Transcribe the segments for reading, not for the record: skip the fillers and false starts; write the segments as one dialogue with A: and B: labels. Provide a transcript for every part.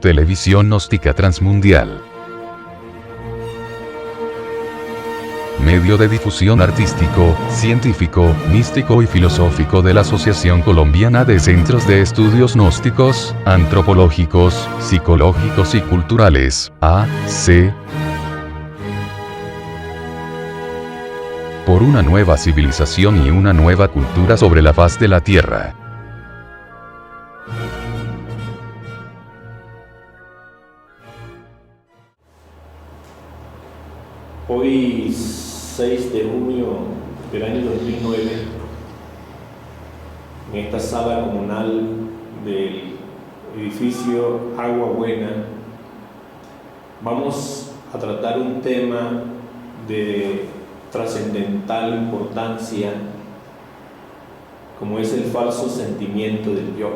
A: Televisión Gnóstica Transmundial. Medio de difusión artístico, científico, místico y filosófico de la Asociación Colombiana de Centros de Estudios Gnósticos, Antropológicos, Psicológicos y Culturales, AC. Por una nueva civilización y una nueva cultura sobre la faz de la Tierra.
B: Hoy, 6 de junio del año 2009, en esta sala comunal del edificio Agua Buena, vamos a tratar un tema de trascendental importancia, como es el falso sentimiento del yo.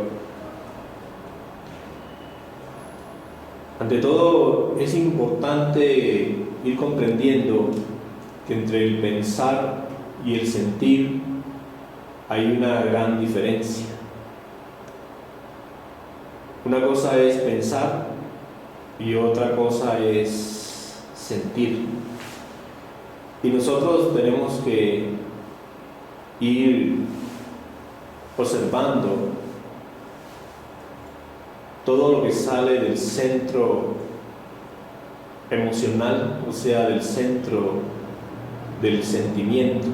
B: Ante todo, es importante ir comprendiendo que entre el pensar y el sentir hay una gran diferencia. Una cosa es pensar y otra cosa es sentir. Y nosotros tenemos que ir observando todo lo que sale del centro emocional, o sea, del centro del sentimiento.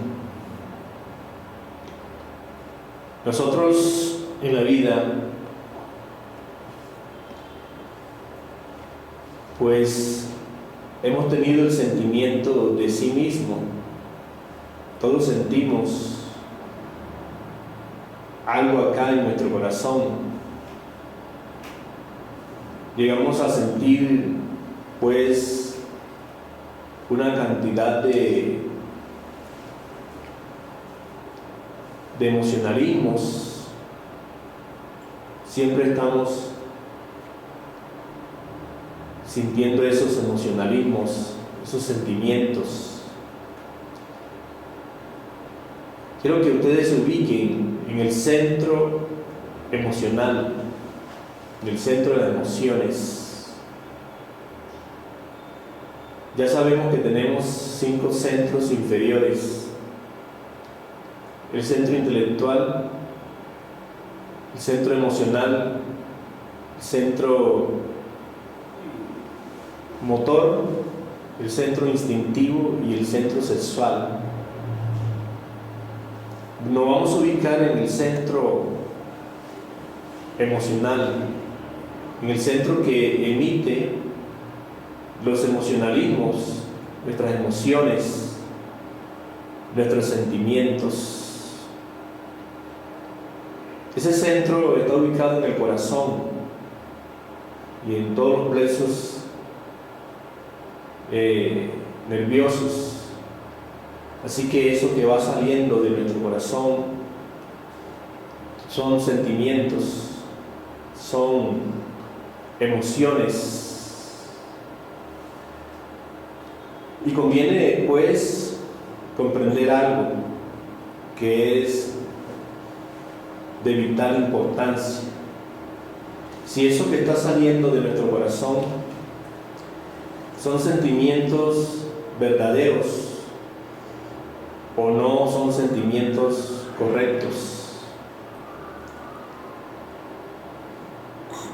B: Nosotros en la vida, pues, hemos tenido el sentimiento de sí mismo. Todos sentimos algo acá en nuestro corazón. Llegamos a sentir, pues, una cantidad de emocionalismos. Siempre estamos sintiendo esos emocionalismos, esos sentimientos. Quiero que ustedes se ubiquen en el centro emocional, en el centro de las emociones. Ya sabemos que tenemos 5 centros inferiores: el centro intelectual, el centro emocional, el centro motor, el centro instintivo y el centro sexual. Nos vamos a ubicar en el centro emocional, en el centro que emite los emocionalismos, nuestras emociones, nuestros sentimientos. Ese centro está ubicado en el corazón y en todos los plexos nerviosos. Así que eso que va saliendo de nuestro corazón son sentimientos, son emociones. Y conviene, pues, comprender algo que es de vital importancia. Si eso que está saliendo de nuestro corazón son sentimientos verdaderos o no son sentimientos correctos.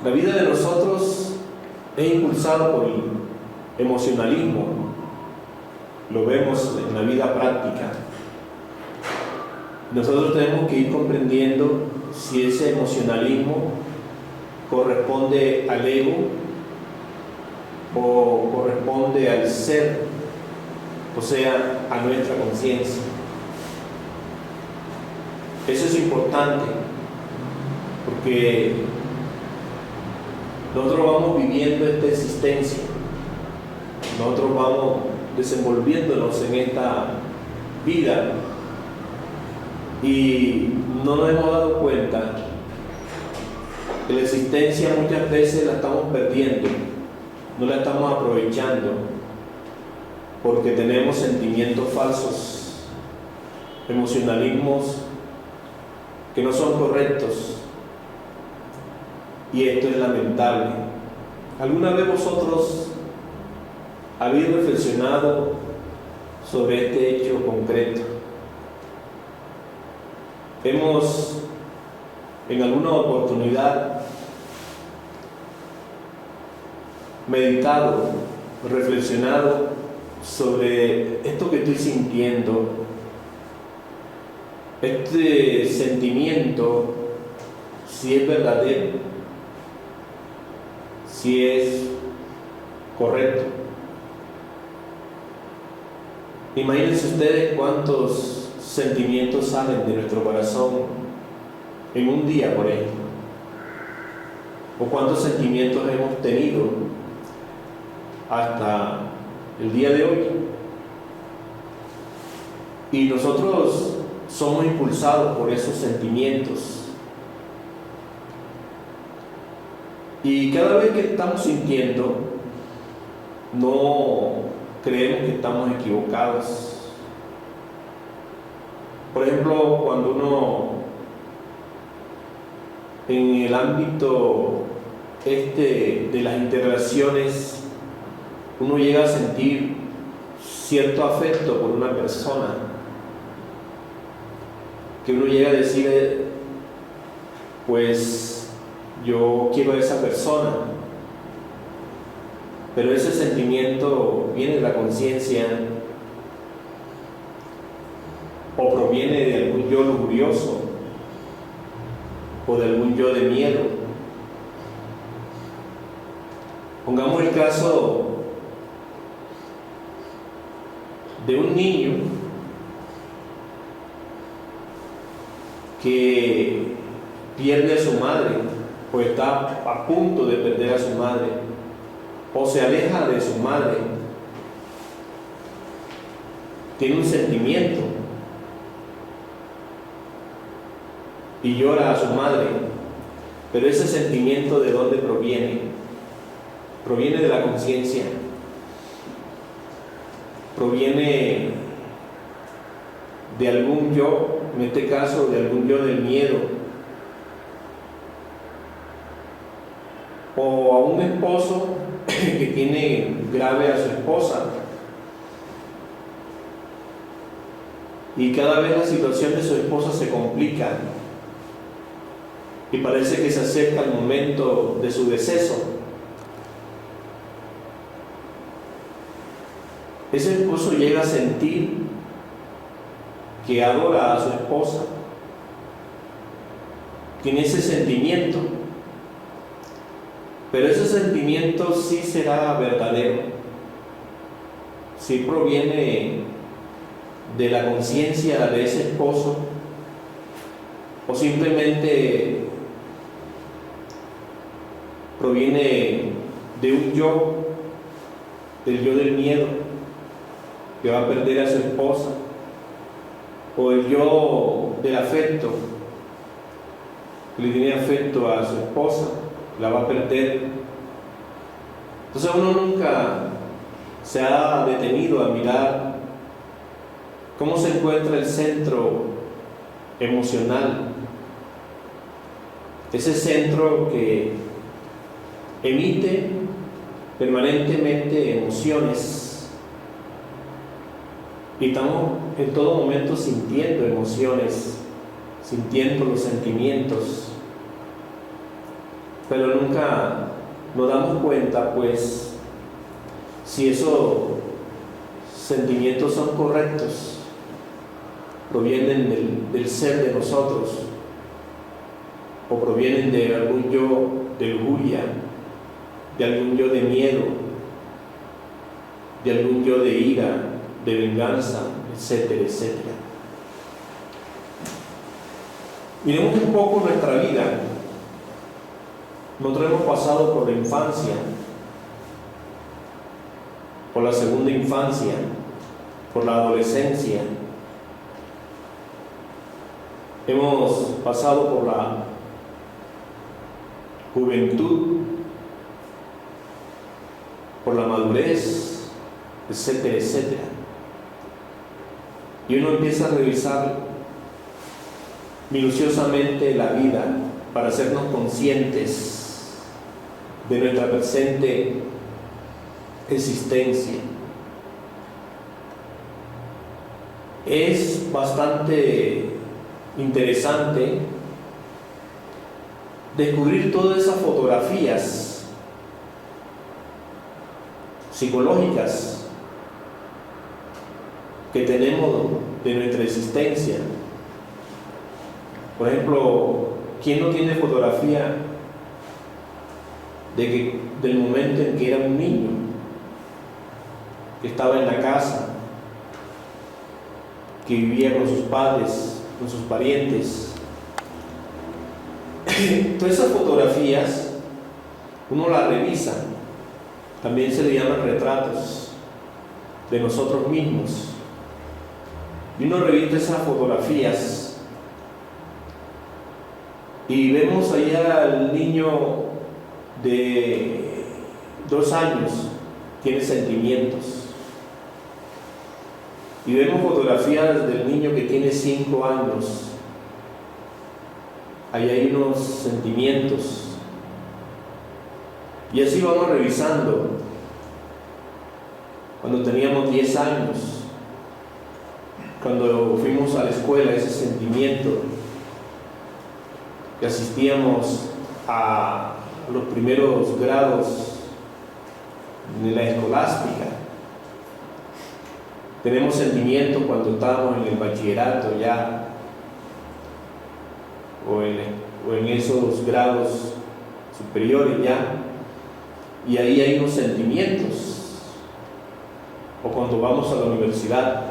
B: La vida de nosotros es impulsada por el emocionalismo. Lo vemos en la vida práctica. Nosotros tenemos que ir comprendiendo si ese emocionalismo corresponde al ego o corresponde al ser, o sea, a nuestra conciencia. Eso es importante porque nosotros vamos viviendo esta existencia, nosotros vamos desenvolviéndonos en esta vida y no nos hemos dado cuenta que la existencia muchas veces la estamos perdiendo, no la estamos aprovechando porque tenemos sentimientos falsos, emocionalismos que no son correctos, y esto es lamentable. ¿Alguna vez vosotros habéis reflexionado sobre este hecho concreto? Hemos en alguna oportunidad meditado, reflexionado sobre esto que estoy sintiendo, este sentimiento, si es verdadero, si es correcto. Imagínense ustedes cuántos sentimientos salen de nuestro corazón en un día, por ejemplo, o cuántos sentimientos hemos tenido hasta el día de hoy. Y nosotros somos impulsados por esos sentimientos. Y cada vez que estamos sintiendo, no creemos que estamos equivocados. Por ejemplo, cuando uno en el ámbito de las interrelaciones, uno llega a sentir cierto afecto por una persona, que uno llega a decir, pues yo quiero a esa persona, pero ese sentimiento viene de la conciencia o proviene de algún yo lujurioso o de algún yo de miedo. Pongamos el caso de un niño que pierde a su madre o está a punto de perder a su madre o se aleja de su madre. Tiene un sentimiento y llora a su madre, pero ese sentimiento, ¿de dónde proviene? Proviene de la conciencia, proviene de algún yo, en este caso de algún yo del miedo, o a un esposo que tiene grave a su esposa y cada vez la situación de su esposa se complica y parece que se acerca el momento de su deceso. Ese esposo llega a sentir que adora a su esposa, tiene ese sentimiento, pero ese sentimiento sí será verdadero, sí proviene de la conciencia de ese esposo, o simplemente proviene de un yo, del yo del miedo, que va a perder a su esposa, o el yo del afecto, que le tiene afecto a su esposa, la va a perder. Entonces uno nunca se ha detenido a mirar cómo se encuentra el centro emocional, ese centro que emite permanentemente emociones. Y estamos en todo momento sintiendo emociones, sintiendo los sentimientos, pero nunca nos damos cuenta, pues, si esos sentimientos son correctos, provienen del ser de nosotros, o provienen de algún yo de lujuria, de algún yo de miedo, de algún yo de ira, de venganza, etcétera, etcétera. Miremos un poco nuestra vida. Nosotros hemos pasado por la infancia, por la segunda infancia, por la adolescencia. Hemos pasado por la juventud, por la madurez, etcétera, etcétera. Y uno empieza a revisar minuciosamente la vida para hacernos conscientes de nuestra presente existencia. Es bastante interesante descubrir todas esas fotografías psicológicas que tenemos de nuestra existencia. Por ejemplo, ¿quién no tiene fotografía del momento en que era un niño, que estaba en la casa, que vivía con sus padres, con sus parientes? Todas esas fotografías uno las revisa, también se le llaman retratos de nosotros mismos, y uno revisa esas fotografías y vemos allá al niño de 2 años, tiene sentimientos, y vemos fotografías del niño que tiene 5 años, ahí hay unos sentimientos, y así vamos revisando. Cuando teníamos 10 años, cuando fuimos a la escuela, ese sentimiento, que asistíamos a los primeros grados de la escolástica. Tenemos sentimiento cuando estábamos en el bachillerato ya, o en esos grados superiores ya, y ahí hay unos sentimientos, o cuando vamos a la universidad.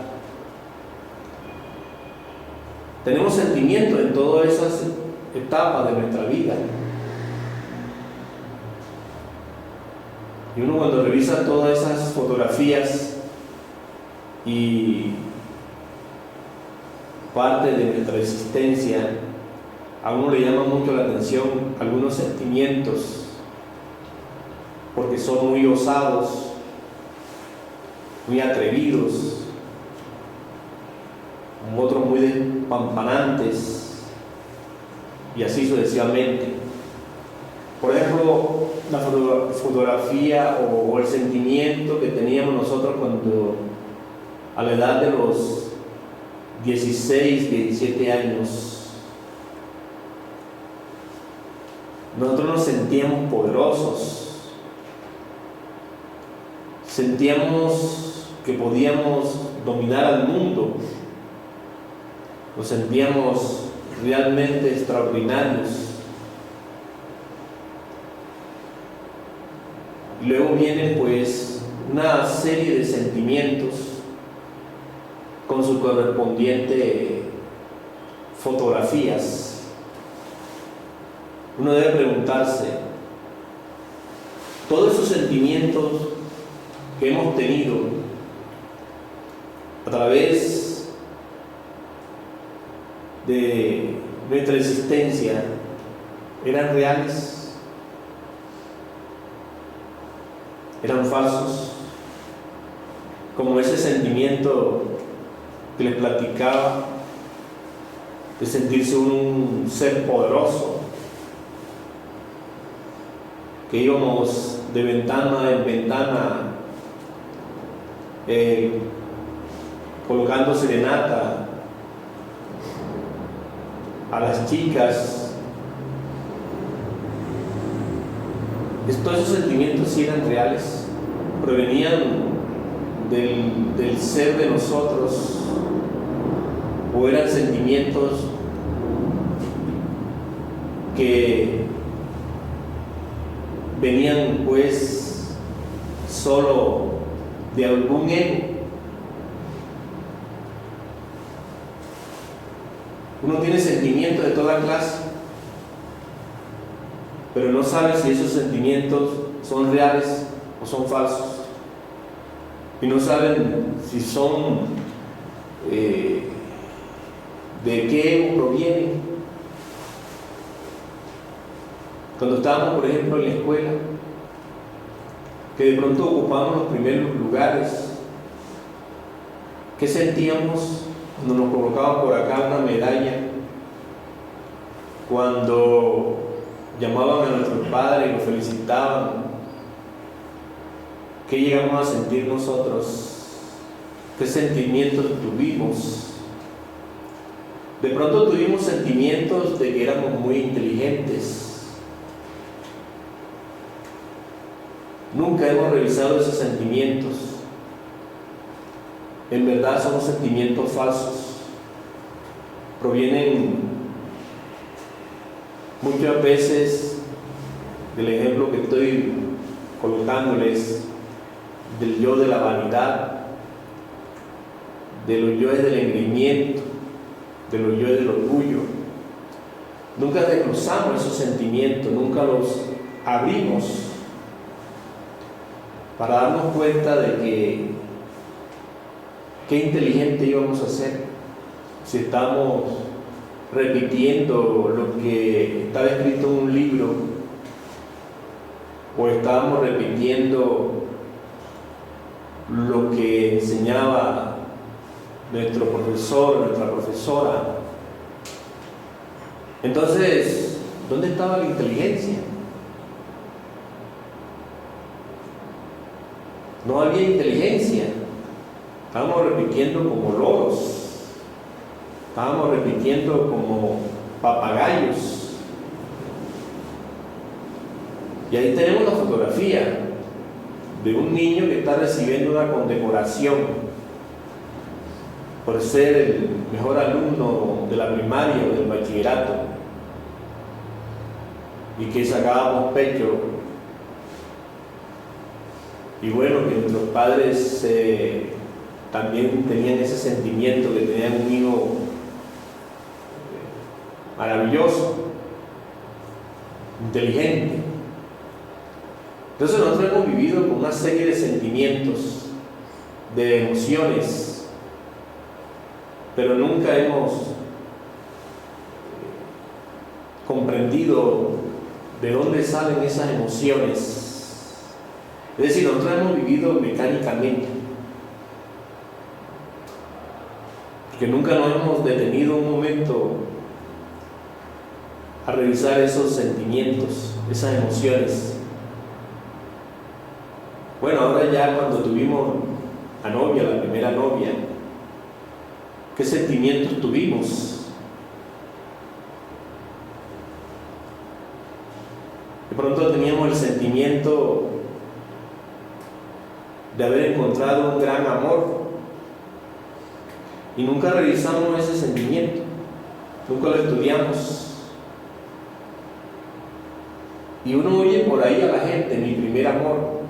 B: Tenemos sentimientos en todas esas etapas de nuestra vida. Y uno, cuando revisa todas esas fotografías y parte de nuestra existencia, a uno le llama mucho la atención algunos sentimientos, porque son muy osados, muy atrevidos, otros muy despampanantes, y así sucesivamente. Por ejemplo, la fotografía o el sentimiento que teníamos nosotros cuando a la edad de los 16, 17 años, nosotros nos sentíamos poderosos, sentíamos que podíamos dominar al mundo, nos sentíamos realmente extraordinarios. Y luego vienen pues una serie de sentimientos con su correspondiente fotografías. Uno debe preguntarse, todos esos sentimientos que hemos tenido a través de nuestra existencia, ¿eran reales? ¿Eran falsos? Como ese sentimiento que les platicaba de sentirse un ser poderoso, que íbamos de ventana en ventana colocando serenata a las chicas. Todos esos sentimientos sí eran reales, provenían del ser de nosotros, o eran sentimientos que venían pues solo de algún ego. Uno tiene sentimientos de toda clase, pero no sabe si esos sentimientos son reales o son falsos, y no saben si son de qué provienen. Cuando estábamos, por ejemplo, en la escuela, que de pronto ocupamos los primeros lugares, ¿qué sentíamos cuando nos colocaban por acá una medalla? Cuando llamaban a nuestros padres y nos felicitaban, ¿qué llegamos a sentir nosotros? ¿Qué sentimientos tuvimos? De pronto tuvimos sentimientos de que éramos muy inteligentes. Nunca hemos revisado esos sentimientos. En verdad son sentimientos falsos. Provienen muchas veces del ejemplo que estoy colocándoles, del yo de la vanidad, de los yoes del engreimiento, de los yoes del orgullo. Nunca desglosamos esos sentimientos, nunca los abrimos para darnos cuenta de que qué inteligente íbamos a ser si estamos repitiendo lo que estaba escrito en un libro, o estábamos repitiendo lo que enseñaba nuestro profesor, nuestra profesora. Entonces, ¿dónde estaba la inteligencia? No había inteligencia. Estábamos repitiendo como loros, estábamos repitiendo como papagayos. Y ahí tenemos la fotografía de un niño que está recibiendo una condecoración por ser el mejor alumno de la primaria o del bachillerato, y que sacábamos pecho. Y bueno, que nuestros padres también tenían ese sentimiento, que tenían un hijo maravilloso, inteligente. Entonces nosotros hemos vivido con una serie de sentimientos, de emociones, pero nunca hemos comprendido de dónde salen esas emociones. Es decir, nosotros hemos vivido mecánicamente, porque nunca nos hemos detenido un momento a revisar esos sentimientos, esas emociones. Bueno, ahora ya cuando tuvimos a novia, la primera novia, ¿qué sentimientos tuvimos? De pronto teníamos el sentimiento de haber encontrado un gran amor y nunca revisamos ese sentimiento, nunca lo estudiamos. Y uno oye por ahí a la gente, mi primer amor,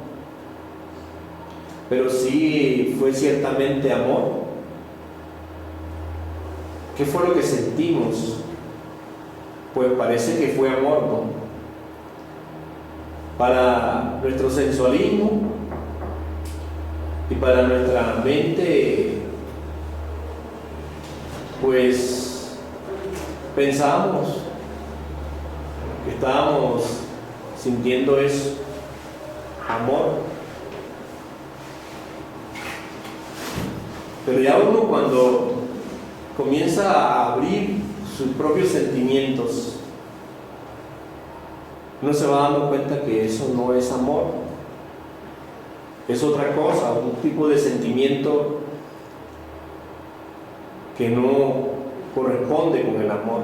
B: pero sí fue ciertamente amor. ¿Qué fue lo que sentimos? Pues parece que fue amor, ¿no? Para nuestro sensualismo y para nuestra mente, pues pensábamos que estábamos sintiendo eso, amor. Pero ya uno cuando comienza a abrir sus propios sentimientos, uno se va dando cuenta que eso no es amor, es otra cosa, un tipo de sentimiento que no corresponde con el amor.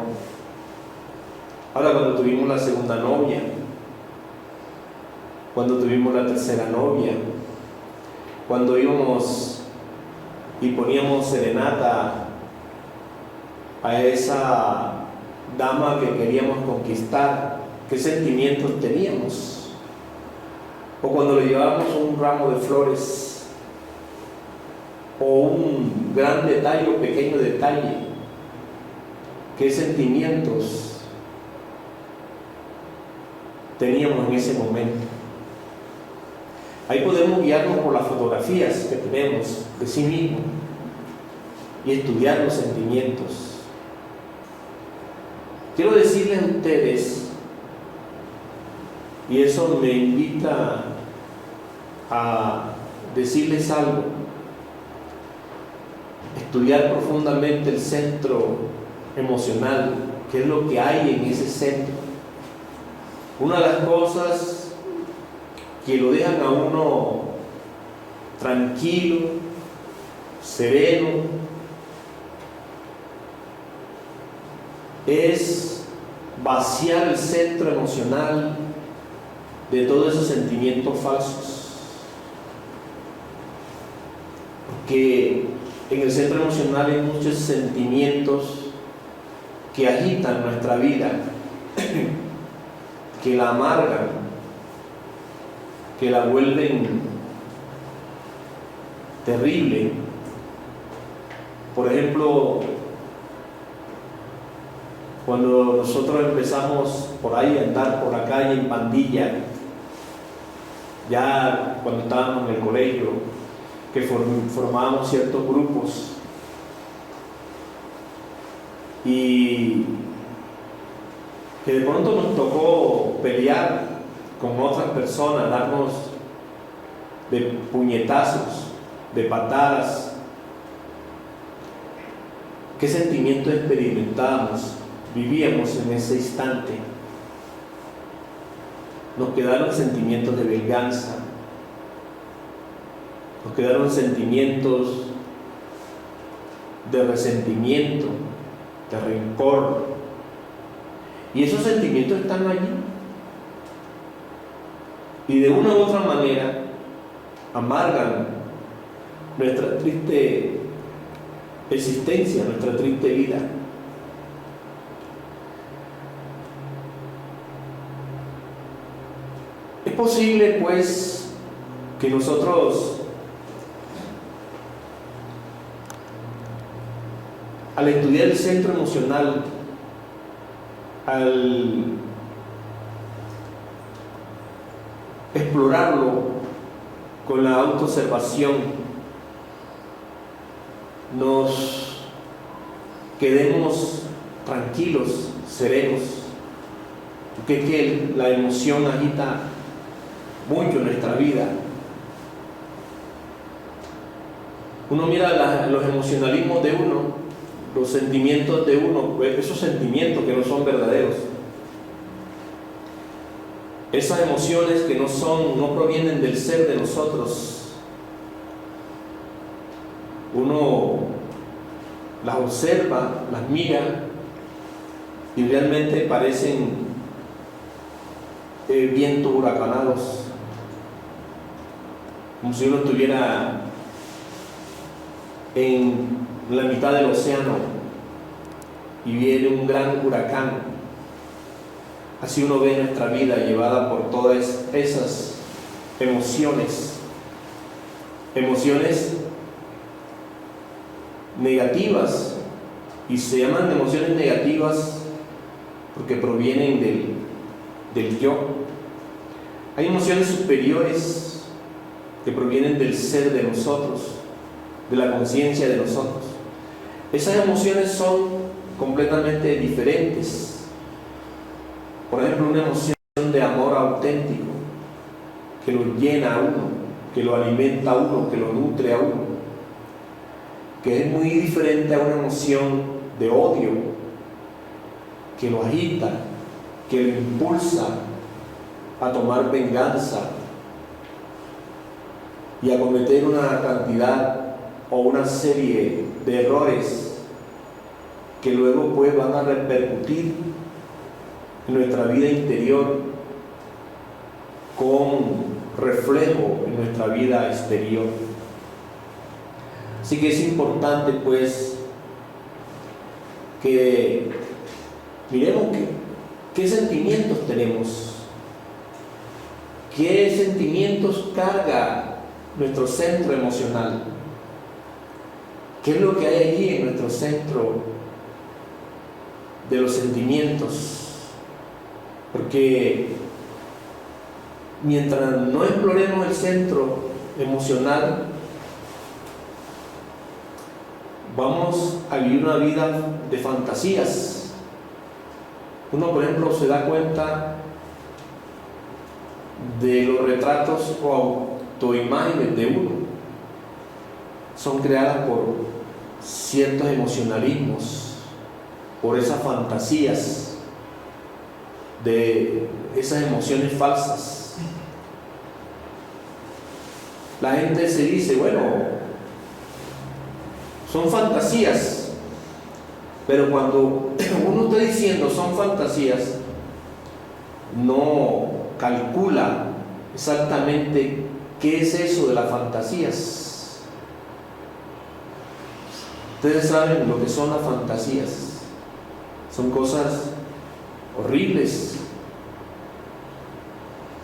B: Ahora, cuando tuvimos la segunda novia, cuando tuvimos la tercera novia, cuando íbamos y poníamos serenata a esa dama que queríamos conquistar, ¿qué sentimientos teníamos? O cuando le llevábamos un ramo de flores, o un gran detalle o pequeño detalle, ¿qué sentimientos teníamos en ese momento? Ahí podemos guiarnos por las fotografías que tenemos de sí mismo y estudiar los sentimientos. Quiero decirles a ustedes, y eso me invita a decirles algo, estudiar profundamente el centro emocional, qué es lo que hay en ese centro. Una de las cosas que lo dejan a uno tranquilo, sereno, es vaciar el centro emocional de todos esos sentimientos falsos. Porque en el centro emocional hay muchos sentimientos que agitan nuestra vida, que la amargan, que la vuelven terrible. Por ejemplo, cuando nosotros empezamos por ahí a andar por la calle en pandilla, ya cuando estábamos en el colegio, que formábamos ciertos grupos, y que de pronto nos tocó pelear con otras personas, darnos de puñetazos, de patadas. ¿Qué sentimiento experimentábamos? Vivíamos en ese instante. Nos quedaron sentimientos de venganza, nos quedaron sentimientos de resentimiento, de rencor, y esos sentimientos están allí, y de una u otra manera amargan nuestra triste existencia, nuestra triste vida. Es posible, pues, que nosotros, al estudiar el centro emocional, al explorarlo con la autoobservación, nos quedemos tranquilos, serenos, porque es que la emoción agita mucho nuestra vida. Uno mira los emocionalismos de uno, los sentimientos de uno, esos sentimientos que no son verdaderos, esas emociones que no provienen del ser de nosotros. Uno las observa, las mira, y realmente parecen vientos huracanados, como si uno estuviera en la mitad del océano y viene un gran huracán. Así uno ve nuestra vida llevada por todas esas emociones negativas, y se llaman emociones negativas porque provienen del yo. Hay emociones superiores que provienen del ser de nosotros, de la conciencia de nosotros. Esas emociones son completamente diferentes. Por ejemplo, una emoción de amor auténtico que lo llena a uno, que lo alimenta a uno, que lo nutre a uno, que es muy diferente a una emoción de odio que lo agita, que lo impulsa a tomar venganza y a cometer una cantidad o una serie de errores que luego pues van a repercutir en nuestra vida interior con reflejo en nuestra vida exterior. Así que es importante pues que miremos qué sentimientos tenemos, qué sentimientos carga nuestro centro emocional, qué es lo que hay allí en nuestro centro de los sentimientos. Porque mientras no exploremos el centro emocional, vamos a vivir una vida de fantasías. Uno, por ejemplo, se da cuenta de los retratos o autoimágenes de uno. Son creadas por ciertos emocionalismos, por esas fantasías. de esas emociones falsas. La gente se dice, bueno, son fantasías, pero cuando uno está diciendo son fantasías, no calcula exactamente qué es eso de las fantasías. Ustedes saben lo que son las fantasías. Son cosas horribles.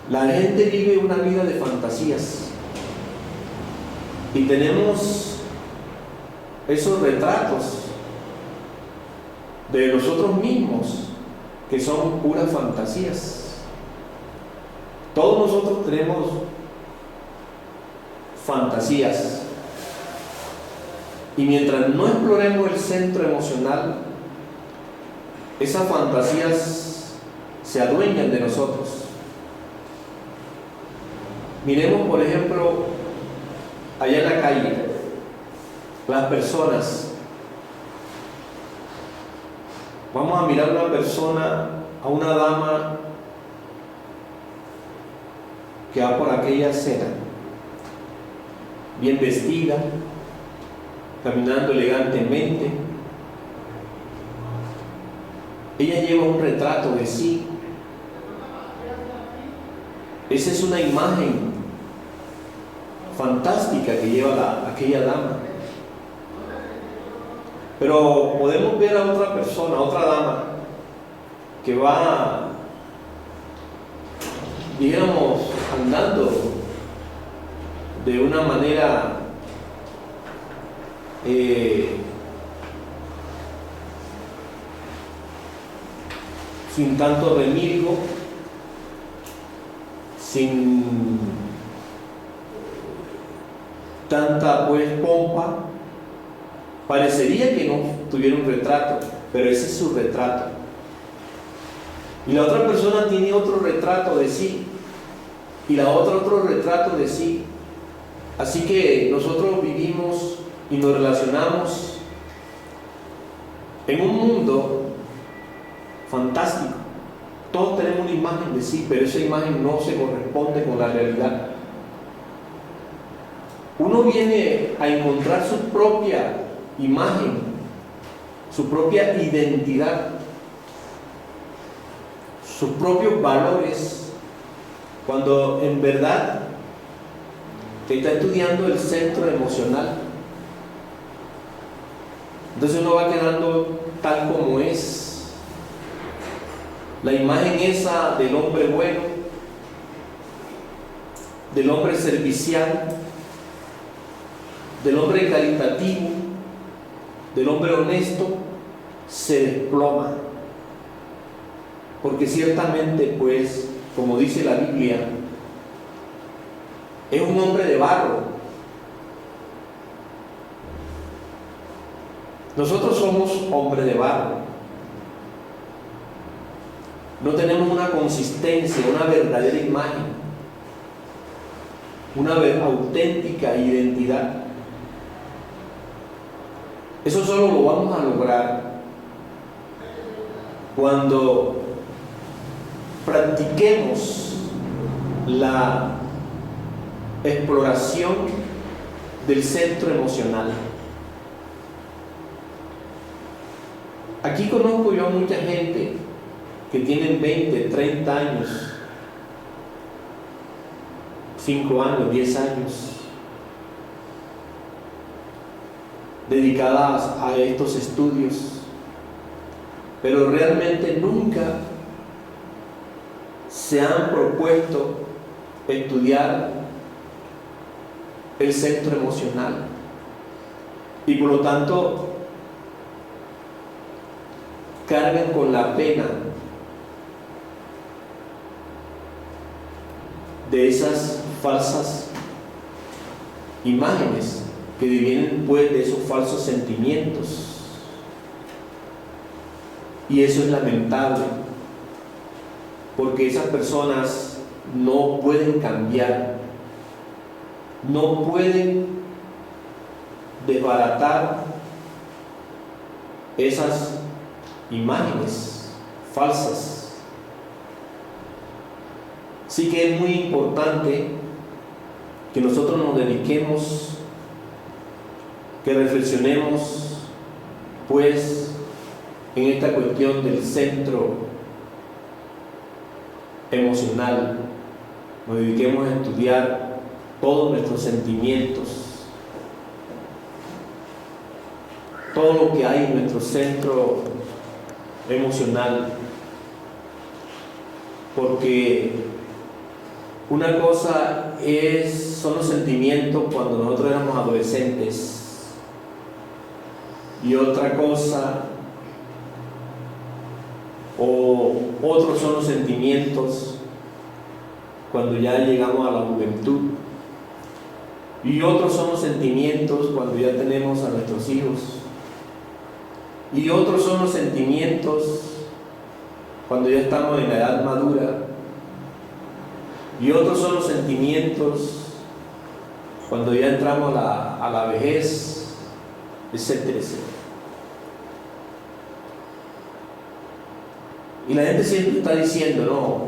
B: La gente vive una vida de fantasías. Y tenemos esos retratos de nosotros mismos que son puras fantasías. Todos nosotros tenemos fantasías. Y mientras no exploremos el centro emocional, esas fantasías se adueñan de nosotros. Miremos, por ejemplo, allá en la calle, las personas. Vamos a mirar a una persona, a una dama que va por aquella acera, bien vestida, caminando elegantemente. Ella lleva un retrato de sí. Esa es una imagen fantástica que lleva aquella dama. Pero podemos ver a otra persona, a otra dama, que va, digamos, andando de una manera sin tanto remilgo, sin tanta pompa. Parecería que no tuviera un retrato, pero ese es su retrato. Y la otra persona tiene otro retrato de sí, y la otra otro retrato de sí. Así que nosotros vivimos y nos relacionamos en un mundo fantástico. Todos tenemos una imagen de sí, pero esa imagen no se corresponde con la realidad. Uno viene a encontrar su propia imagen, su propia identidad, sus propios valores, cuando en verdad está estudiando el centro emocional. Entonces uno va quedando tal como es. La imagen esa del hombre bueno, del hombre servicial, del hombre caritativo, del hombre honesto, se desploma. Porque ciertamente, pues, como dice la Biblia, es un hombre de barro. Nosotros somos hombres de barro. No tenemos una consistencia, una verdadera imagen, una auténtica identidad. Eso solo lo vamos a lograr cuando practiquemos la exploración del centro emocional. Aquí conozco yo a mucha gente que tienen 20, 30 años, 5 años, 10 años, dedicadas a estos estudios, pero realmente nunca se han propuesto estudiar el centro emocional, y por lo tanto cargan con la pena de esas falsas imágenes que vienen pues de esos falsos sentimientos. Y eso es lamentable, porque esas personas no pueden cambiar, no pueden desbaratar esas imágenes falsas Así que es muy importante que nosotros nos dediquemos, que reflexionemos, pues, en esta cuestión del centro emocional. Nos dediquemos a estudiar todos nuestros sentimientos, todo lo que hay en nuestro centro emocional, porque una cosa son los sentimientos cuando nosotros éramos adolescentes, y otra cosa, o otros son los sentimientos cuando ya llegamos a la juventud, y otros son los sentimientos cuando ya tenemos a nuestros hijos, y otros son los sentimientos cuando ya estamos en la edad madura, y otros son los sentimientos cuando ya entramos a la vejez, etcétera, etcétera. Y la gente siempre está diciendo, no,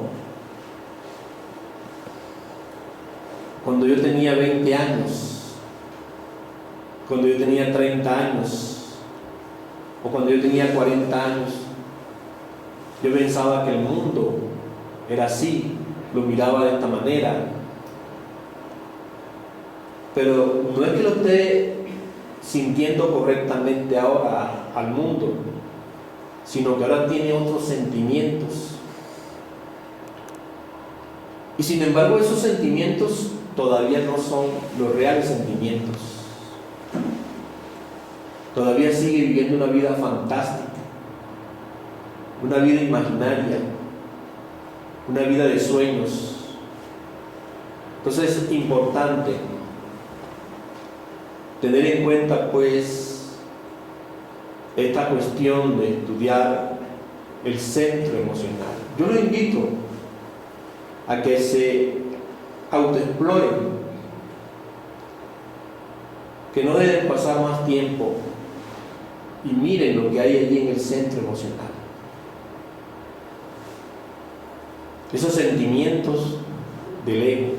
B: cuando yo tenía 20 años, cuando yo tenía 30 años, o cuando yo tenía 40 años, yo pensaba que el mundo era así, lo miraba de esta manera. Pero no es que lo esté sintiendo correctamente ahora al mundo, sino que ahora tiene otros sentimientos. Y sin embargo, esos sentimientos todavía no son los reales sentimientos. Todavía sigue viviendo una vida fantástica, una vida imaginaria, una vida de sueños. Entonces es importante tener en cuenta, pues, esta cuestión de estudiar el centro emocional. Yo lo invito a que se autoexploren, que no deben pasar más tiempo y miren lo que hay allí en el centro emocional. Esos sentimientos del ego,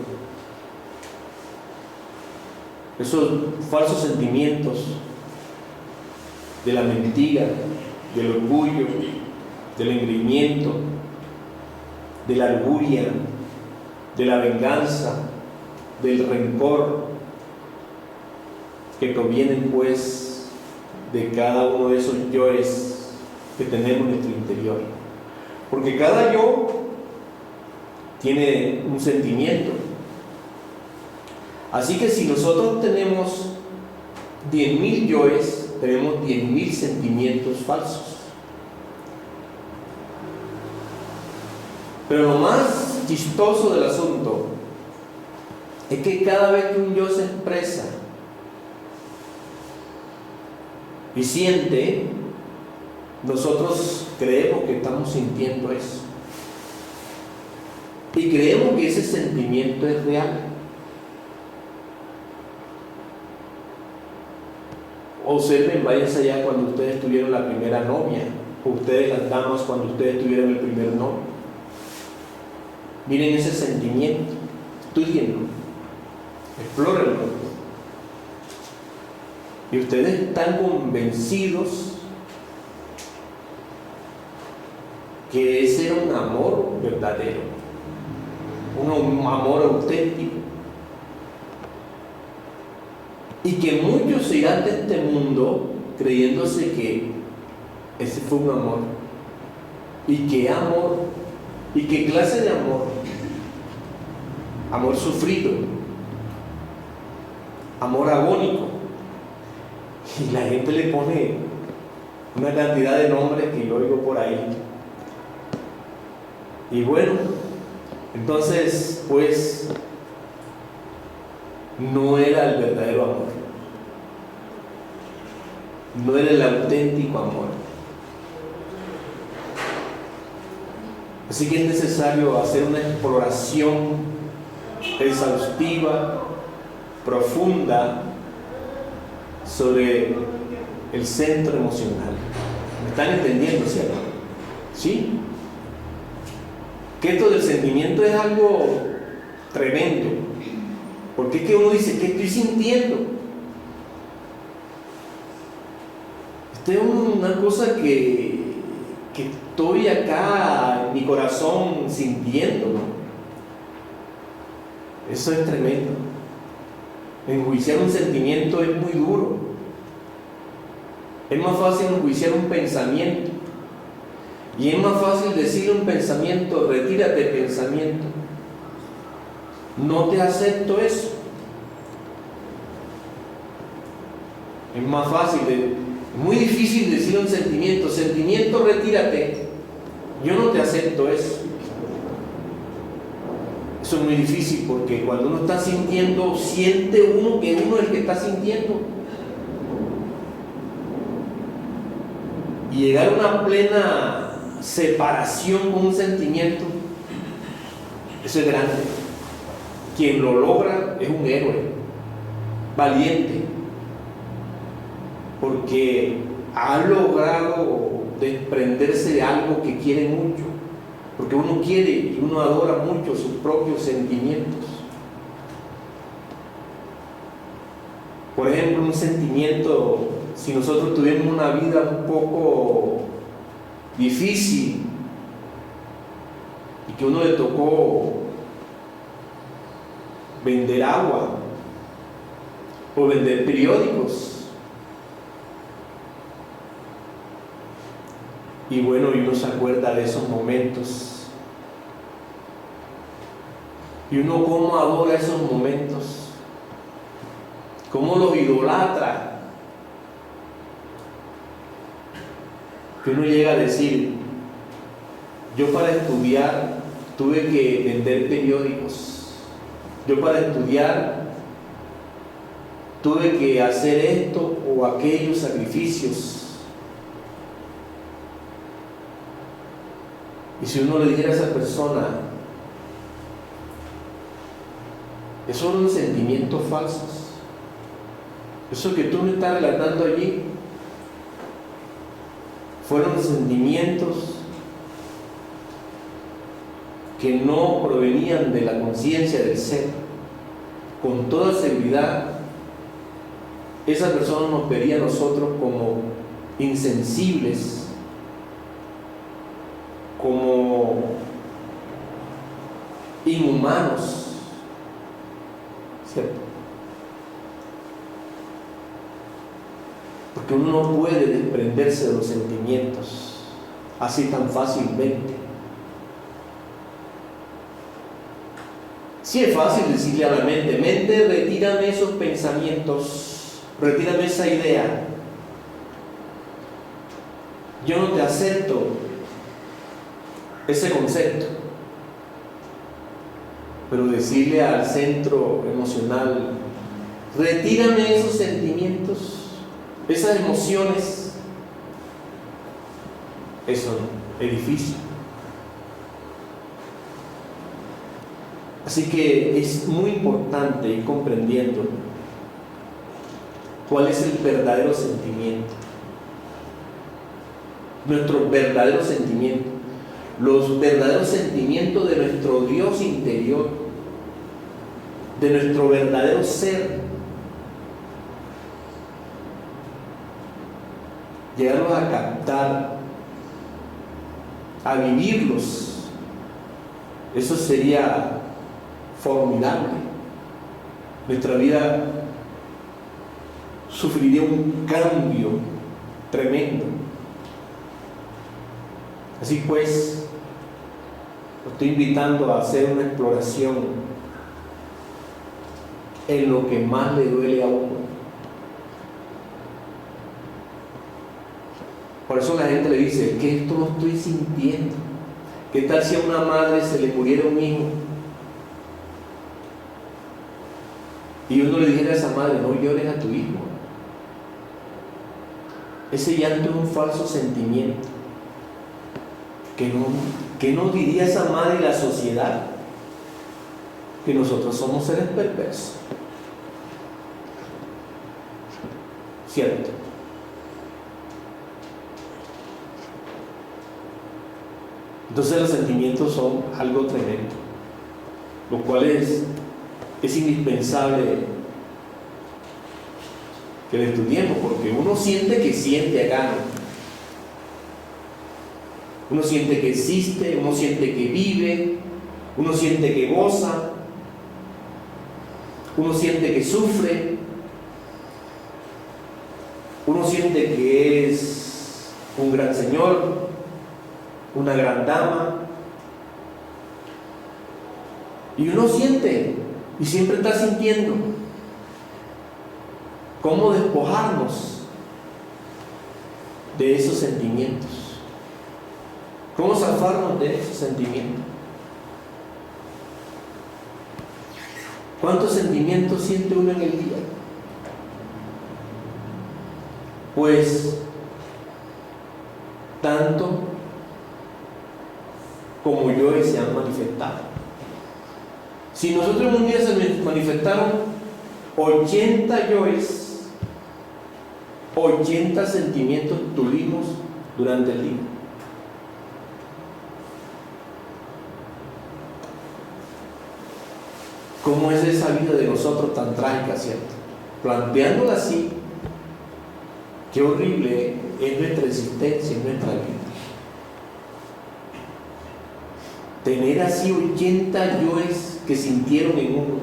B: esos falsos sentimientos de la mentira, del orgullo, del engreimiento, de la lujuria, de la venganza, del rencor, que provienen, pues, de cada uno de esos yoes que tenemos en nuestro interior. Porque cada yo tiene un sentimiento. Así que si nosotros tenemos 10.000 yoes, tenemos 10.000 sentimientos falsos. Pero lo más chistoso del asunto es que cada vez que un yo se expresa y siente, nosotros creemos que estamos sintiendo eso. Y creemos que ese sentimiento es real. Observen, váyanse allá cuando ustedes tuvieron la primera novia, o ustedes las damas cuando ustedes tuvieron el primer novio. Miren ese sentimiento, estudienlo, explórenlo. Y ustedes están convencidos que ese era un amor verdadero, un amor auténtico, y que muchos se irán de este mundo creyéndose que ese fue un amor. ¿Y qué amor? ¿Y qué clase de amor? Amor sufrido, amor agónico. Y la gente le pone una cantidad de nombres que yo oigo por ahí. Y bueno, entonces, pues, no era el verdadero amor, no era el auténtico amor. Así que es necesario hacer una exploración exhaustiva, profunda, sobre el centro emocional. ¿Me están entendiendo, cierto? ¿Sí? que esto del sentimiento es algo tremendo, porque es que uno dice, ¿qué estoy sintiendo? Esta es una cosa que estoy acá en mi corazón sintiendo, ¿no? Eso es tremendo. Enjuiciar un sentimiento es muy duro. Es más fácil enjuiciar un pensamiento. Y es más fácil decirle a un pensamiento, retírate pensamiento. No te acepto eso. Es más fácil, es muy difícil decirle a un sentimiento, retírate. Yo no te acepto eso. Eso es muy difícil porque cuando uno está sintiendo, siente uno que uno es el que está sintiendo. Y llegar a una plena separación con un sentimiento, eso es grande. Quien lo logra es un héroe, valiente, porque ha logrado desprenderse de algo que quiere mucho, porque uno quiere y uno adora mucho sus propios sentimientos. Por ejemplo, un sentimiento, si nosotros tuvimos una vida un poco difícil y que a uno le tocó vender agua o vender periódicos, y bueno, y uno se acuerda de esos momentos y uno cómo adora esos momentos, cómo los idolatra, que uno llega a decir, yo para estudiar tuve que vender periódicos, yo para estudiar tuve que hacer esto o aquellos sacrificios. Y si uno le dijera a esa persona, esos son sentimientos falsos, eso que tú me estás relatando allí fueron sentimientos que no provenían de la conciencia del ser. Con toda seguridad, esa persona nos vería a nosotros como insensibles, como inhumanos, ¿cierto? Porque uno no puede desprenderse de los sentimientos así tan fácilmente. Sí es fácil decirle a la mente, retírame esos pensamientos, retírame esa idea, yo no te acepto ese concepto. Pero decirle al centro emocional, retírame esos sentimientos, esas emociones, eso no, es difícil. Así que es muy importante ir comprendiendo cuál es el verdadero sentimiento, nuestro verdadero sentimiento, los verdaderos sentimientos de nuestro Dios interior, de nuestro verdadero ser. Llegarlos a captar, a vivirlos, eso sería formidable. Nuestra vida sufriría un cambio tremendo. Así pues, lo estoy invitando a hacer una exploración en lo que más le duele a uno. Por eso la gente le dice, que esto lo estoy sintiendo. ¿Qué tal si a una madre se le muriera un hijo? Y uno le dijera a esa madre, no llores a tu hijo. Ese llanto es un falso sentimiento. ¿Qué nos diría esa madre y la sociedad? Que nosotros somos seres perversos. ¿Cierto? Entonces los sentimientos son algo tremendo, lo cual es indispensable que lo estudiemos, porque uno siente que siente acá, ¿no? Uno siente que existe, uno siente que vive, uno siente que goza, uno siente que sufre, uno siente que es un gran señor, una gran dama, y uno siente, y siempre está sintiendo. ¿Cómo despojarnos de esos sentimientos? ¿Cómo zafarnos de esos sentimientos? ¿Cuántos sentimientos siente uno en el día? Pues tanto como yoes se han manifestado. Si nosotros en un día se manifestaron 80 yoes, 80 sentimientos tuvimos durante el día. ¿Cómo es esa vida de nosotros tan trágica, cierto? Planteándola así, qué horrible es nuestra existencia, nuestra vida. Tener así 80 yoes que sintieron en uno,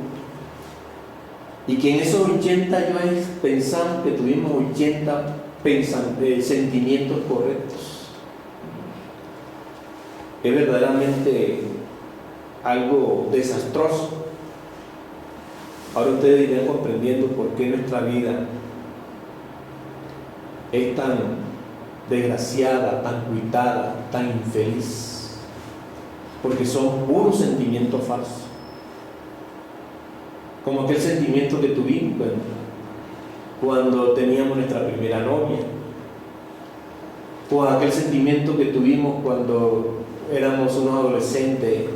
B: y que en esos 80 yoes pensamos que tuvimos 80 sentimientos correctos. Es verdaderamente algo desastroso. Ahora ustedes irán comprendiendo por qué nuestra vida es tan desgraciada, tan cuitada, tan infeliz. Porque son puros sentimientos falsos. Como aquel sentimiento que tuvimos cuando teníamos nuestra primera novia, o aquel sentimiento que tuvimos cuando éramos unos adolescentes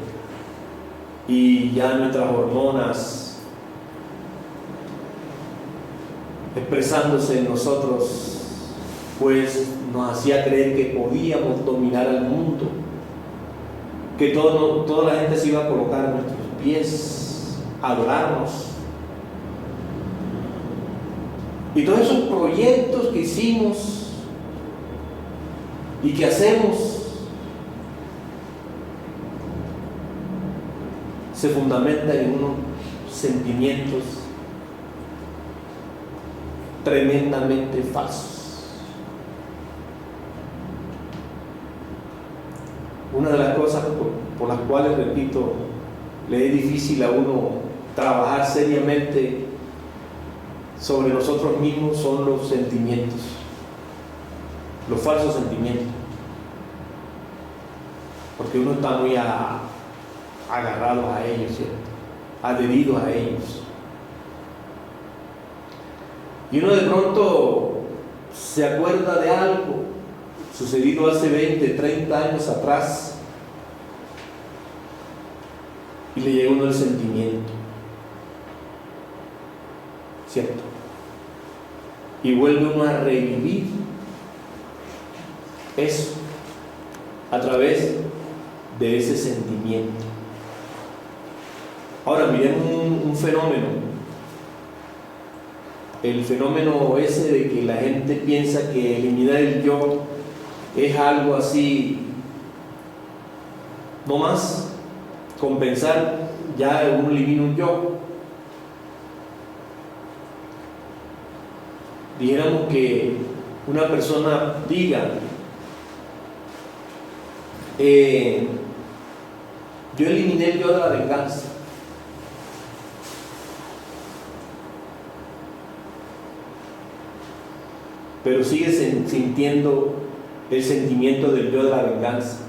B: y ya nuestras hormonas expresándose en nosotros, pues nos hacía creer que podíamos dominar al mundo, que toda la gente se iba a colocar a nuestros pies, a adorarnos. Y todos esos proyectos que hicimos y que hacemos se fundamentan en unos sentimientos tremendamente falsos. Una de las cosas por las cuales, repito, le es difícil a uno trabajar seriamente sobre nosotros mismos son los sentimientos, los falsos sentimientos, porque uno está muy agarrado a ellos, ¿cierto? Adherido a ellos. Y uno de pronto se acuerda de algo sucedido hace 20, 30 años atrás y le llega a uno el sentimiento, ¿cierto? Y vuelve uno a revivir eso a través de ese sentimiento. Ahora miremos un fenómeno. El fenómeno ese de que la gente piensa que eliminar el yo es algo así, no más compensar, ya uno elimina un yo. Dijéramos que una persona diga, yo eliminé el yo de la venganza. Pero sigue sintiendo el sentimiento del yo de la venganza.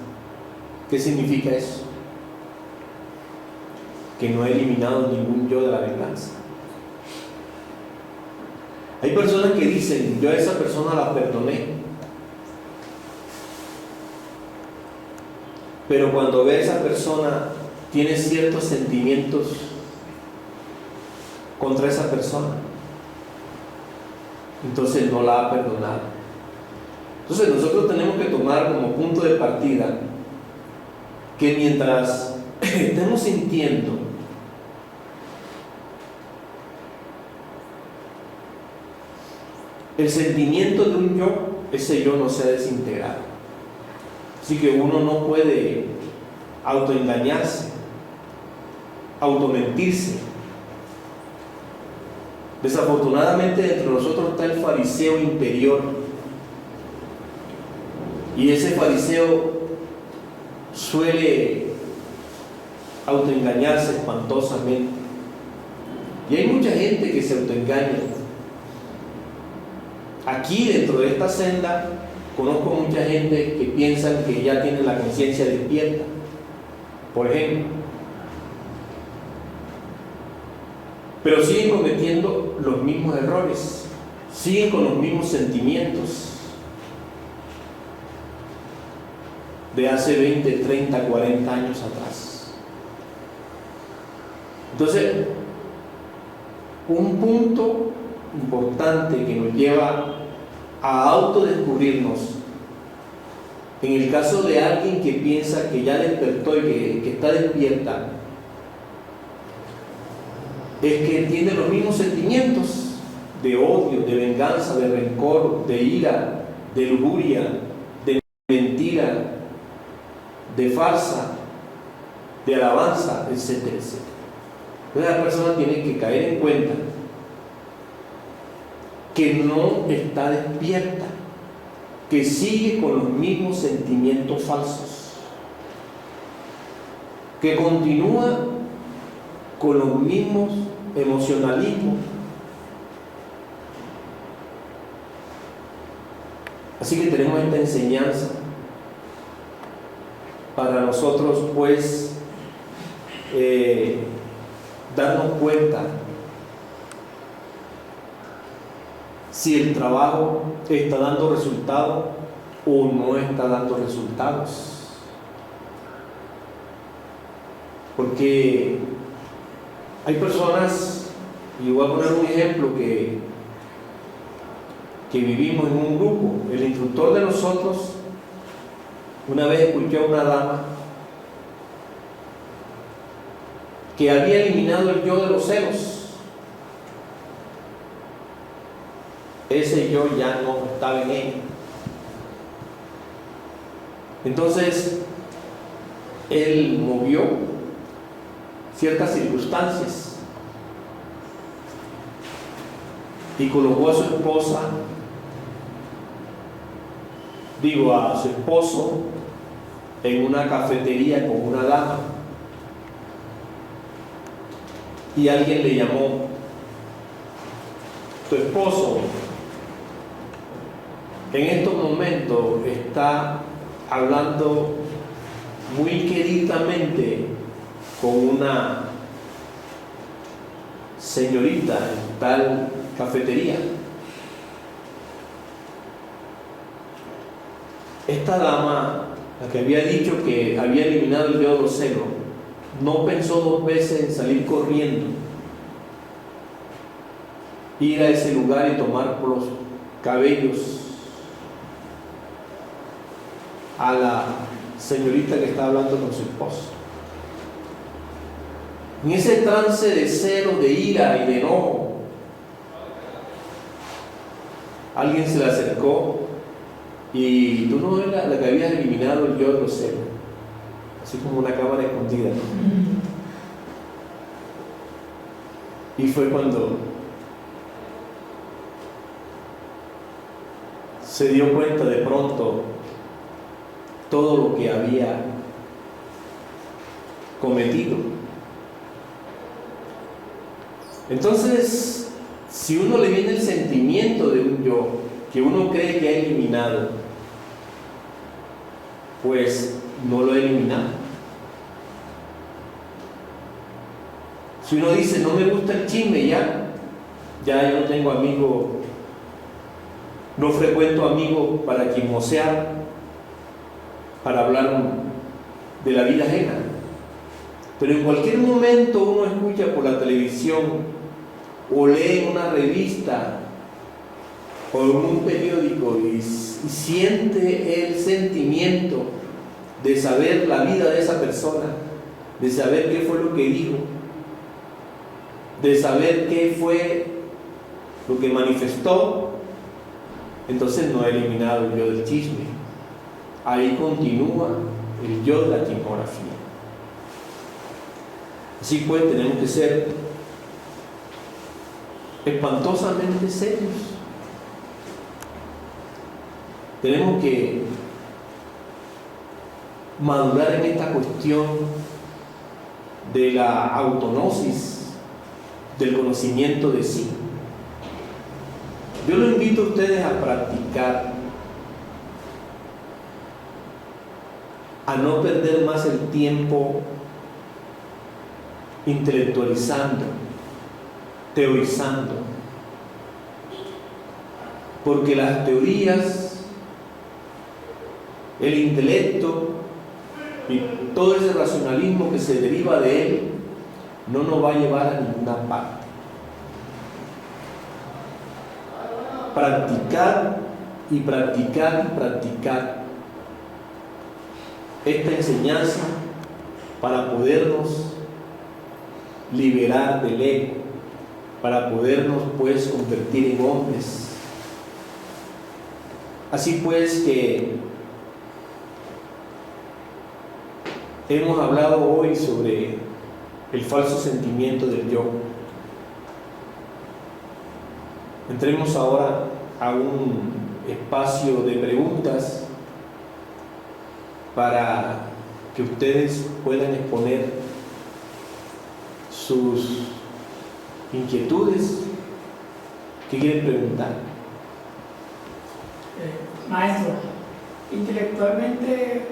B: ¿Qué significa eso? Que no ha eliminado ningún yo de la venganza. Hay personas que dicen, yo a esa persona la perdoné, pero cuando ve a esa persona tiene ciertos sentimientos contra esa persona, entonces no la ha perdonado. Entonces nosotros tenemos que tomar como punto de partida que mientras estemos sintiendo el sentimiento de un yo, ese yo no se ha desintegrado. Así que uno no puede autoengañarse, automentirse. Desafortunadamente dentro de nosotros está el fariseo interior, y ese fariseo suele autoengañarse espantosamente, y hay mucha gente que se autoengaña. Aquí dentro de esta senda conozco mucha gente que piensan que ya tiene la conciencia despierta, por ejemplo, pero siguen cometiendo los mismos errores, siguen con los mismos sentimientos de hace 20, 30, 40 años atrás. Entonces, un punto importante que nos lleva a autodescubrirnos, en el caso de alguien que piensa que ya despertó y que está despierta, es que tiene los mismos sentimientos de odio, de venganza, de rencor, de ira, de lujuria, de mentira, de farsa, de alabanza, etcétera, etcétera. Entonces la persona tiene que caer en cuenta que no está despierta, que sigue con los mismos sentimientos falsos, que continúa con los mismos emocionalismos. Así que tenemos esta enseñanza para nosotros, pues, darnos cuenta si el trabajo está dando resultados o no está dando resultados. Porque hay personas, y voy a poner un ejemplo que vivimos en un grupo. El instructor de nosotros una vez escuchó a una dama que había eliminado el yo de los celos. Ese yo ya no estaba en ella. Entonces, él movió ciertas circunstancias y colocó a su esposa, a su esposo, en una cafetería con una dama, y alguien le llamó: tu esposo en estos momentos está hablando muy queridamente con una señorita en tal cafetería. Esta dama, la que había dicho que había eliminado el yo de los celos, no pensó dos veces en salir corriendo, ir a ese lugar y tomar por los cabellos a la señorita que está hablando con su esposo. En ese trance de celo, de ira y de enojo, alguien se le acercó y tú no eras la que habías eliminado el yo de los celos, así como una cámara escondida, ¿no? Y fue cuando se dio cuenta de pronto todo lo que había cometido. Entonces, si uno le viene el sentimiento de un yo que uno cree que ha eliminado, pues no lo ha eliminado. Si uno dice, no me gusta el chisme, ya yo no tengo amigos, no frecuento amigos para chismosear, para hablar de la vida ajena. Pero en cualquier momento uno escucha por la televisión o lee en una revista o en un periódico y siente el sentimiento de saber la vida de esa persona, de saber qué fue lo que dijo, de saber qué fue lo que manifestó, entonces no ha eliminado el yo del chisme. Ahí continúa el yo de la chismografía. Así pues, tenemos que ser espantosamente serios. Tenemos que madurar en esta cuestión de la autognosis, del conocimiento de sí. Yo los invito a ustedes a practicar, a no perder más el tiempo intelectualizando, teorizando, porque las teorías, el intelecto y todo ese racionalismo que se deriva de él no nos va a llevar a ninguna parte. Practicar y practicar y practicar esta enseñanza para podernos liberar del ego, para podernos pues convertir en hombres. Así pues que hemos hablado hoy sobre el falso sentimiento del yo. Entremos ahora a un espacio de preguntas para que ustedes puedan exponer sus inquietudes. ¿Qué quieren preguntar?
C: Maestro, intelectualmente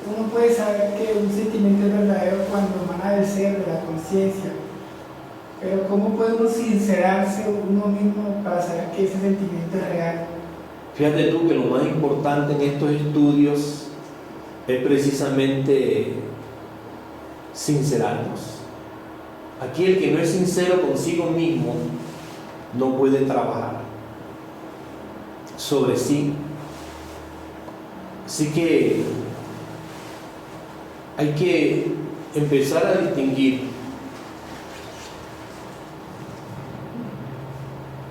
C: uno puede saber que un sentimiento es verdadero cuando emana del ser, de la conciencia, pero ¿cómo puede uno sincerarse uno mismo para saber que ese sentimiento es real?
B: Fíjate tú que lo más importante en estos estudios es precisamente sincerarnos. Aquí el que no es sincero consigo mismo no puede trabajar sobre sí. Así que hay que empezar a distinguir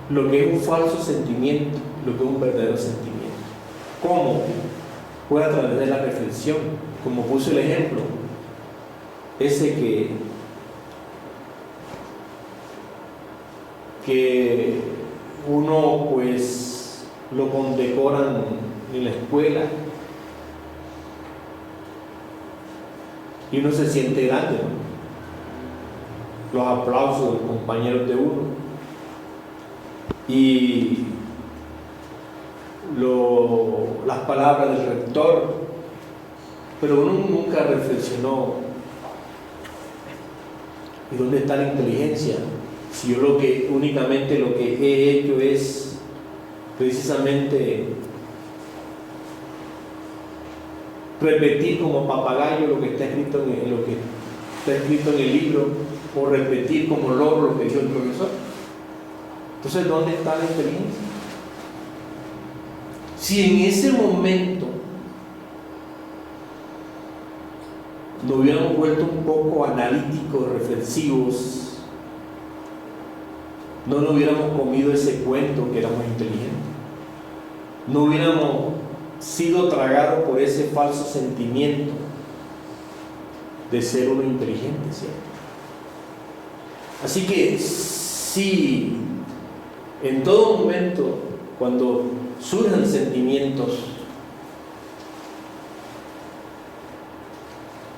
B: lo que es un falso sentimiento, lo que es un verdadero sentimiento. ¿Cómo? Pues a través de la reflexión, como puse el ejemplo, ese que uno pues lo condecoran en la escuela y uno se siente grande, ¿no? Los aplausos de los compañeros de uno y las palabras del rector, pero uno nunca reflexionó: ¿y dónde está la inteligencia? Si yo únicamente lo que he hecho es precisamente repetir como papagayo lo que está escrito en el libro, o repetir como loro lo que dijo el profesor. Entonces, ¿dónde está la inteligencia? Si en ese momento nos hubiéramos vuelto un poco analíticos, reflexivos, no nos hubiéramos comido ese cuento que éramos inteligentes, no hubiéramos sido tragados por ese falso sentimiento de ser uno inteligente, ¿cierto? Así que si en todo momento, cuando surgen sentimientos,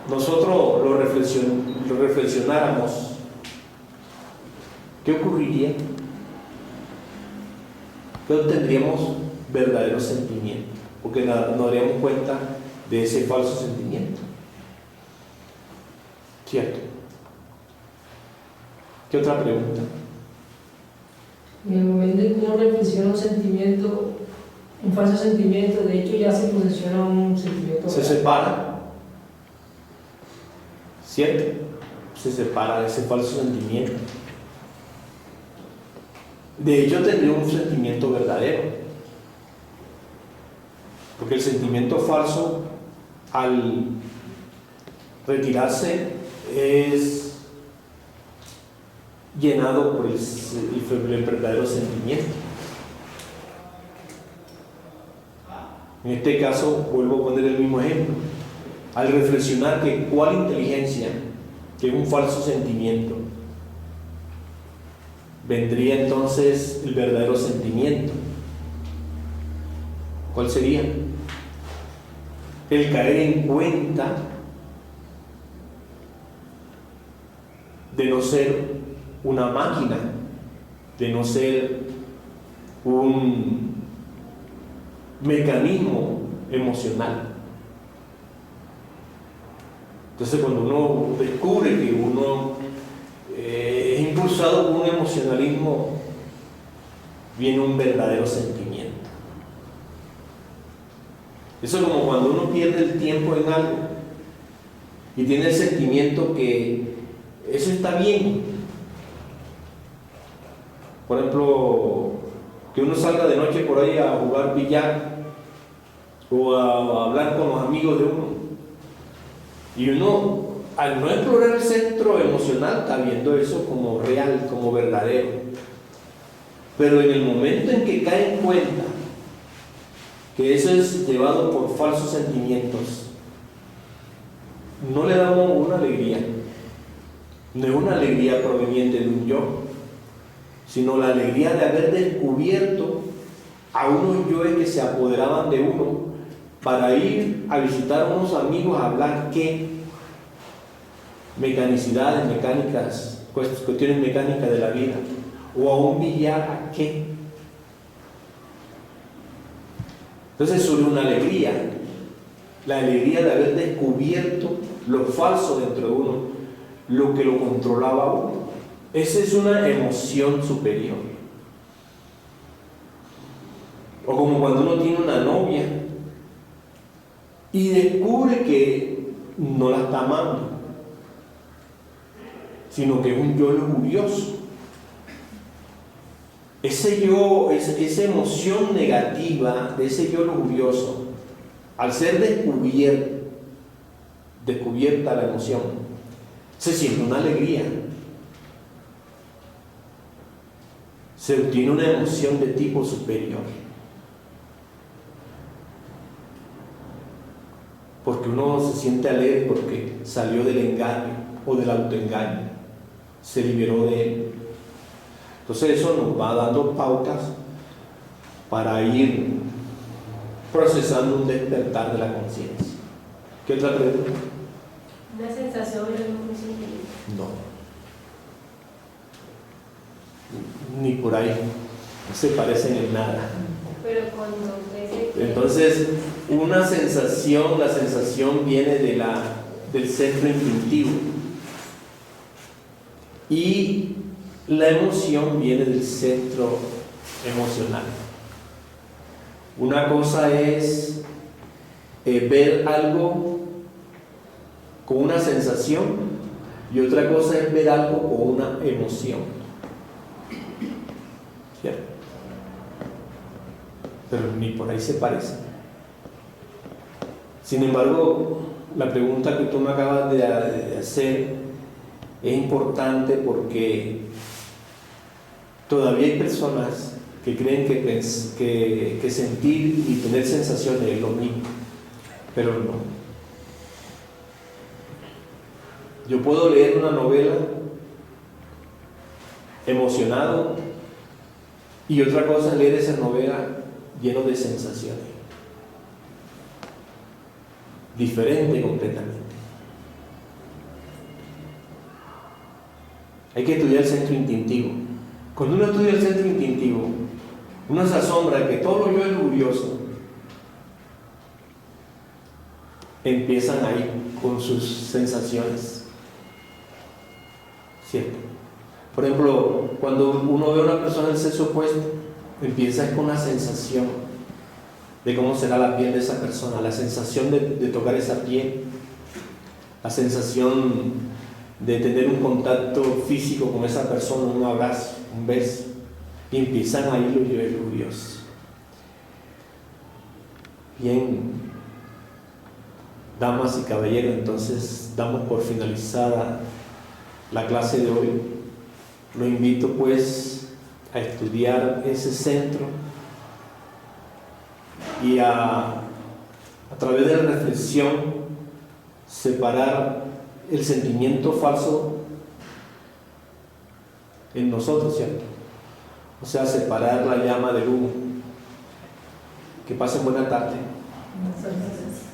B: nosotros lo reflexionáramos, ¿qué ocurriría? Que obtendríamos verdaderos sentimientos, porque nos daríamos cuenta de ese falso sentimiento, ¿cierto? ¿Qué otra pregunta?
D: En el momento en que uno reflexiona un sentimiento, un falso sentimiento, de hecho ya se posesiona un sentimiento.
B: Se separa, ¿cierto? Se separa de ese falso sentimiento. De hecho, tendría un sentimiento verdadero, porque el sentimiento falso al retirarse es llenado por el verdadero sentimiento. En este caso, vuelvo a poner el mismo ejemplo. Al reflexionar que cuál inteligencia, que es un falso sentimiento, vendría entonces el verdadero sentimiento. ¿Cuál sería? El caer en cuenta de no ser una máquina, de no ser un mecanismo emocional. Entonces, cuando uno descubre que uno es impulsado por un emocionalismo, viene un verdadero sentimiento. Eso es como cuando uno pierde el tiempo en algo y tiene el sentimiento que eso está bien. Por ejemplo, que uno salga de noche por ahí a jugar billar o a hablar con los amigos de uno, y uno, al no explorar el centro emocional, está viendo eso como real, como verdadero. Pero en el momento en que cae en cuenta que eso es llevado por falsos sentimientos, no le da una alegría. No es una alegría proveniente de un yo, sino la alegría de haber descubierto a unos yoes que se apoderaban de uno para ir a visitar a unos amigos a hablar qué mecanicidades, mecánicas, cuestiones mecánicas de la vida, o a un billar a qué. Entonces surge una alegría, la alegría de haber descubierto lo falso dentro de uno, lo que lo controlaba a uno. Esa es una emoción superior. O como cuando uno tiene una novia y descubre que no la está amando, sino que es un yo lujurioso. Ese yo, esa emoción negativa de ese yo lujurioso, al ser descubierta la emoción, se siente una alegría. Se obtiene una emoción de tipo superior. Porque uno se siente alegre porque salió del engaño o del autoengaño, se liberó de él. Entonces eso nos va dando pautas para ir procesando un despertar de la conciencia. ¿Qué otra pregunta?
E: ¿Una sensación y un sentimiento?
B: No. Ni por ahí. No se parecen en nada.
E: Pero cuando crece que...
B: Entonces, una sensación, la sensación viene del centro instintivo. Y la emoción viene del centro emocional. Una cosa es ver algo con una sensación y otra cosa es ver algo con una emoción. ¿Cierto? Pero ni por ahí se parecen. Sin embargo, la pregunta que tú me acabas de hacer es importante porque todavía hay personas que creen que sentir y tener sensaciones es lo mismo, pero no. Yo puedo leer una novela emocionado y otra cosa es leer esa novela lleno de sensaciones. Diferente completamente. Hay que estudiar el centro instintivo. Cuando uno estudia el centro instintivo, uno se asombra de que todo lo yo es lujurioso empiezan ahí con sus sensaciones. ¿Cierto? Por ejemplo, cuando uno ve a una persona del sexo opuesto, empieza con una sensación de cómo será la piel de esa persona, la sensación de tocar esa piel, la sensación de tener un contacto físico con esa persona, un abrazo, un beso, y empiezan ahí los yoes lujuriosos. Bien, damas y caballeros, entonces damos por finalizada la clase de hoy. Lo invito pues a estudiar ese centro y a través de la reflexión separar el sentimiento falso en nosotros, ¿cierto? O sea, separar la llama del humo. Que pasen buena tarde.
D: Muchas gracias.